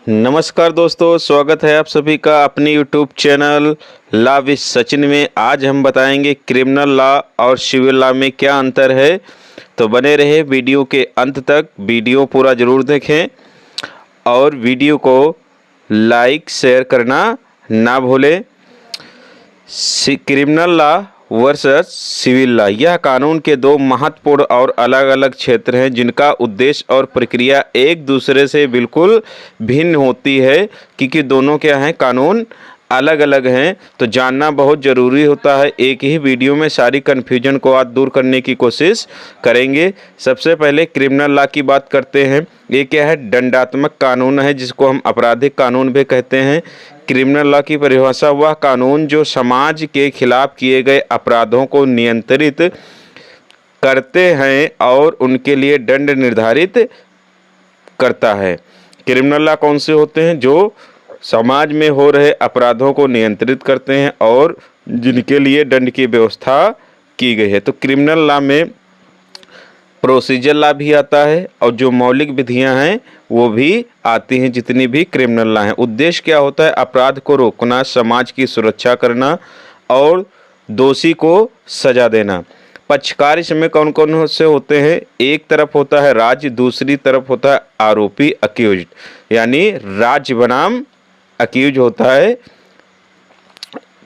नमस्कार दोस्तों, स्वागत है आप सभी का अपने YouTube channel law with Sachin में। आज हम बताएंगे क्रिमिनल लॉ और सिविल लॉ में क्या अंतर है। तो बने रहे वीडियो के अंत तक, वीडियो पूरा ज़रूर देखें और वीडियो को लाइक शेयर करना ना भूलें। Criminal law versus civil law, यह कानून के दो महत्वपूर्ण और अलग अलग क्षेत्र हैं जिनका उद्देश्य और प्रक्रिया एक दूसरे से बिल्कुल भिन्न होती है, क्योंकि दोनों क्या हैं, कानून अलग अलग हैं। तो जानना बहुत ज़रूरी होता है। एक ही वीडियो में सारी कन्फ्यूजन को आज दूर करने की कोशिश करेंगे। सबसे पहले क्रिमिनल लॉ की बात करते हैं। ये क्या है? दंडात्मक कानून है, जिसको हम आपराधिक कानून भी कहते हैं। क्रिमिनल लॉ की परिभाषा वह कानून जो समाज के खिलाफ किए गए अपराधों को नियंत्रित करते हैं और उनके लिए दंड निर्धारित करता है। क्रिमिनल लॉ कौन से होते हैं? जो समाज में हो रहे अपराधों को नियंत्रित करते हैं और जिनके लिए दंड की व्यवस्था की गई है। तो क्रिमिनल लॉ में प्रोसीजर लॉ भी आता है और जो मौलिक विधियां हैं वो भी आती हैं, जितनी भी क्रिमिनल लॉ हैं। उद्देश्य क्या होता है? अपराध को रोकना, समाज की सुरक्षा करना और दोषी को सजा देना। पक्षकार इसमें कौन कौन से होते हैं? एक तरफ होता है राज्य, दूसरी तरफ होता है आरोपी अक्यूज्ड, यानी राज्य बनाम अक्यूज होता है।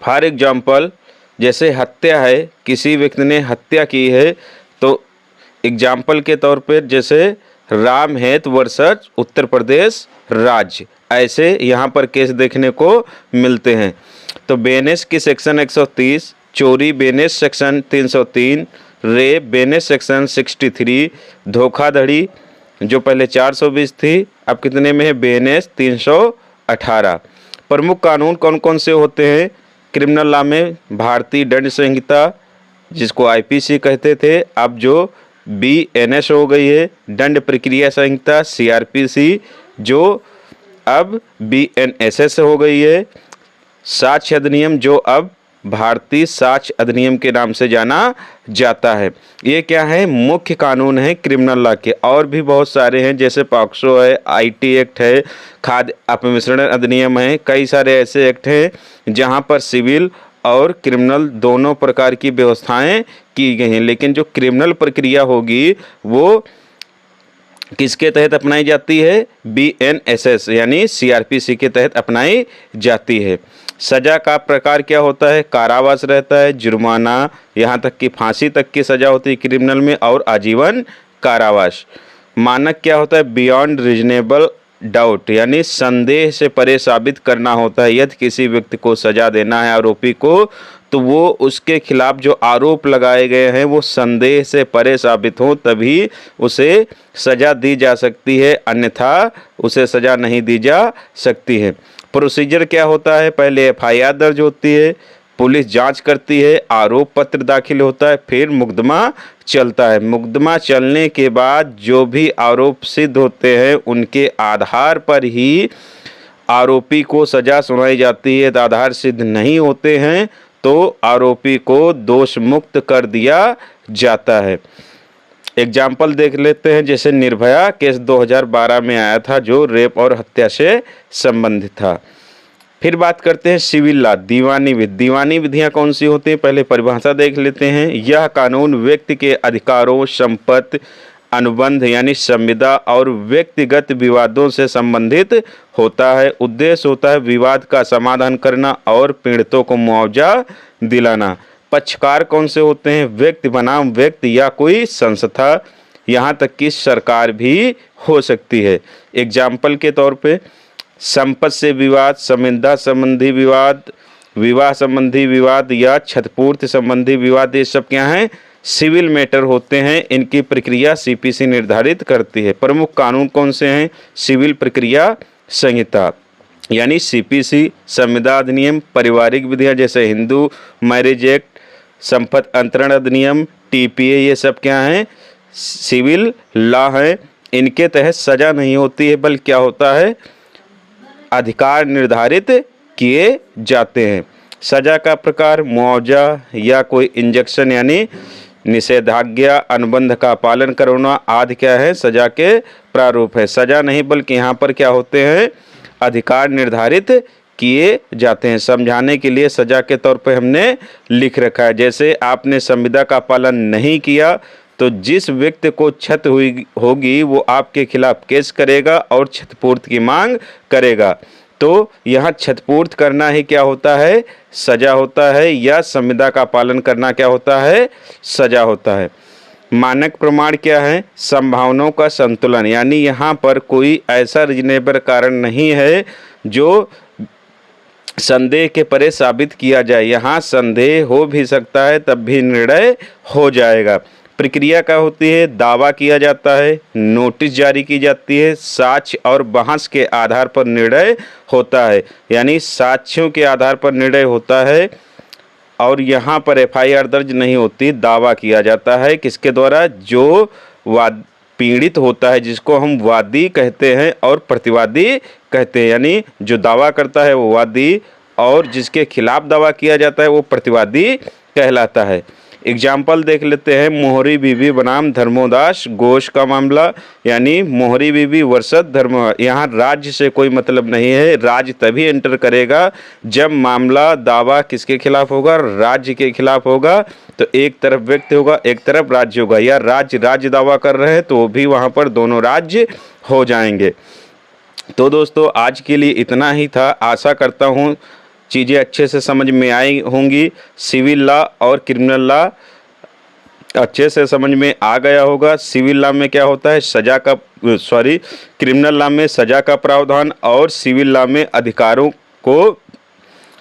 फॉर एग्जाम्पल, जैसे हत्या है, किसी व्यक्ति ने हत्या की है, तो एग्जाम्पल के तौर पर जैसे राम हेत वर्सेस उत्तर प्रदेश राज्य, ऐसे यहाँ पर केस देखने को मिलते हैं। तो बेनेस की सेक्शन 130, चोरी बेनेस सेक्शन 303, रेप बेनेस सेक्शन 63, धोखाधड़ी जो पहले 420 थी अब कितने में है? बेनेस 318। प्रमुख कानून कौन कौन से होते हैं क्रिमिनल लॉ में? भारतीय दंड संहिता, जिसको आईपीसी कहते थे, अब जो बीएनएस हो गई है। दंड प्रक्रिया संहिता सीआरपीसी, जो अब बीएनएसएस हो गई है। साक्ष्य अधिनियम, जो अब भारतीय साक्ष्य अधिनियम के नाम से जाना जाता है। ये क्या है? मुख्य कानून है क्रिमिनल लॉ के। और भी बहुत सारे हैं, जैसे पॉक्सो है, आईटी एक्ट है, खाद्य अपमिश्रण अधिनियम है। कई सारे ऐसे एक्ट हैं जहां पर सिविल और क्रिमिनल दोनों प्रकार की व्यवस्थाएं की गई हैं। लेकिन जो क्रिमिनल प्रक्रिया होगी वो किसके तहत अपनाई जाती है? बीएनएसएस यानी सीआरपीसी के तहत अपनाई जाती है। सजा का प्रकार क्या होता है? कारावास रहता है, जुर्माना, यहाँ तक कि फांसी तक की सजा होती है क्रिमिनल में, और आजीवन कारावास। मानक क्या होता है? बियॉन्ड रीजनेबल डाउट, यानी संदेह से परे साबित करना होता है। यदि किसी व्यक्ति को सजा देना है आरोपी को, तो वो उसके खिलाफ जो आरोप लगाए गए हैं वो संदेह से परे साबित हो, तभी उसे सजा दी जा सकती है, अन्यथा उसे सजा नहीं दी जा सकती है। प्रोसीजर क्या होता है? पहले एफआईआर दर्ज होती है, पुलिस जांच करती है, आरोप पत्र दाखिल होता है, फिर मुकदमा चलता है। मुकदमा चलने के बाद जो भी आरोप सिद्ध होते हैं उनके आधार पर ही आरोपी को सजा सुनाई जाती है। आधार सिद्ध नहीं होते हैं तो आरोपी को दोष मुक्त कर दिया जाता है। एग्जाम्पल देख लेते हैं, जैसे निर्भया केस 2012 में आया था, जो रेप और हत्या से संबंधित था। फिर बात करते हैं सिविल लॉ, दीवानी विधि। दीवानी विधियां कौन सी होती हैं? पहले परिभाषा देख लेते हैं। यह कानून व्यक्ति के अधिकारों, संपत्ति, अनुबंध यानी संविदा और व्यक्तिगत विवादों से संबंधित होता है। उद्देश्य होता है विवाद का समाधान करना और पीड़ितों को मुआवजा दिलाना। पक्षकार कौन से होते हैं? व्यक्ति बनाम व्यक्ति या कोई संस्था, यहाँ तक कि सरकार भी हो सकती है। एग्जाम्पल के तौर पे संपत्ति से विवाद, संविदा संबंधी विवाद, विवाह संबंधी विवाद या क्षतिपूर्ति संबंधी विवाद, ये सब क्या हैं? सिविल मैटर होते हैं। इनकी प्रक्रिया सीपीसी निर्धारित करती है। प्रमुख कानून कौन से हैं? सिविल प्रक्रिया संहिता यानी सीपीसी, संविदा अधिनियम, पारिवारिक विधियां जैसे हिंदू मैरिज एक्ट, संपत्ति अंतरण अधिनियम, टीपीए, ये सब क्या हैं? सिविल लॉ हैं। इनके तहत सजा नहीं होती है, बल्कि क्या होता है? अधिकार निर्धारित किए जाते हैं। सजा का प्रकार मुआवजा या कोई इंजेक्शन यानी निषेधाज्ञा, अनुबंध का पालन करना आदि क्या है? सजा के प्रारूप है। सजा नहीं, बल्कि यहाँ पर क्या होते हैं? अधिकार निर्धारित किए जाते हैं। समझाने के लिए सजा के तौर पे हमने लिख रखा है। जैसे आपने संविदा का पालन नहीं किया तो जिस व्यक्ति को क्षति हुई होगी वो आपके खिलाफ केस करेगा और क्षतिपूर्ति की मांग करेगा। तो यहाँ क्षतिपूर्ति करना ही क्या होता है, सजा होता है, या संविदा का पालन करना क्या होता है, सजा होता है। मानक प्रमाण क्या है, संभावनाओं का संतुलन, यानी यहाँ पर कोई ऐसा रीजनेबल कारण नहीं है जो संदेह के परे साबित किया जाए। यहाँ संदेह हो भी सकता है तब भी निर्णय हो जाएगा। प्रक्रिया क्या होती है, दावा किया जाता है, नोटिस जारी की जाती है, साक्ष्य और बहस के आधार पर निर्णय होता है, यानी साक्ष्यों के आधार पर निर्णय होता है। और यहाँ पर एफआईआर दर्ज नहीं होती, दावा किया जाता है किसके द्वारा, जो वाद पीड़ित होता है, जिसको हम वादी कहते हैं और प्रतिवादी कहते हैं, यानी जो दावा करता है वो वादी और जिसके खिलाफ दावा किया जाता है वो प्रतिवादी कहलाता है। एग्जाम्पल देख लेते हैं, मोहरी बीबी बनाम धर्मोदास घोष का मामला, यानी मोहरी बीबी वर्सेस धर्म। यहाँ राज्य से कोई मतलब नहीं है, राज्य तभी एंटर करेगा जब मामला दावा किसके खिलाफ होगा, राज्य के खिलाफ होगा। तो एक तरफ व्यक्ति होगा, एक तरफ राज्य होगा, या राज्य दावा कर रहे हैं तो वो भी वहाँ पर दोनों राज्य हो जाएंगे। तो दोस्तों आज के लिए इतना ही था। आशा करता हूँ चीज़ें अच्छे से समझ में आई होंगी। सिविल लॉ और क्रिमिनल लॉ अच्छे से समझ में आ गया होगा। सिविल लॉ में क्या होता है, क्रिमिनल लॉ में सजा का प्रावधान और सिविल लॉ में अधिकारों को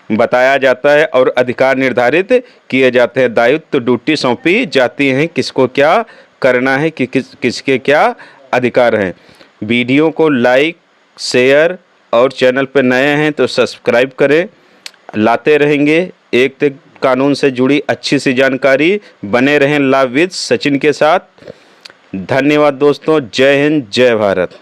बताया जाता है और अधिकार निर्धारित किए जाते हैं। दायित्व ड्यूटी सौंपी जाती हैं, किसको क्या करना है, किसके क्या अधिकार हैं। वीडियो को लाइक, शेयर और चैनल पर नए हैं तो सब्सक्राइब करें। लाते रहेंगे एक कानून से जुड़ी अच्छी सी जानकारी। बने रहें लॉ विद सचिन के साथ। धन्यवाद दोस्तों। जय हिंद, जय भारत।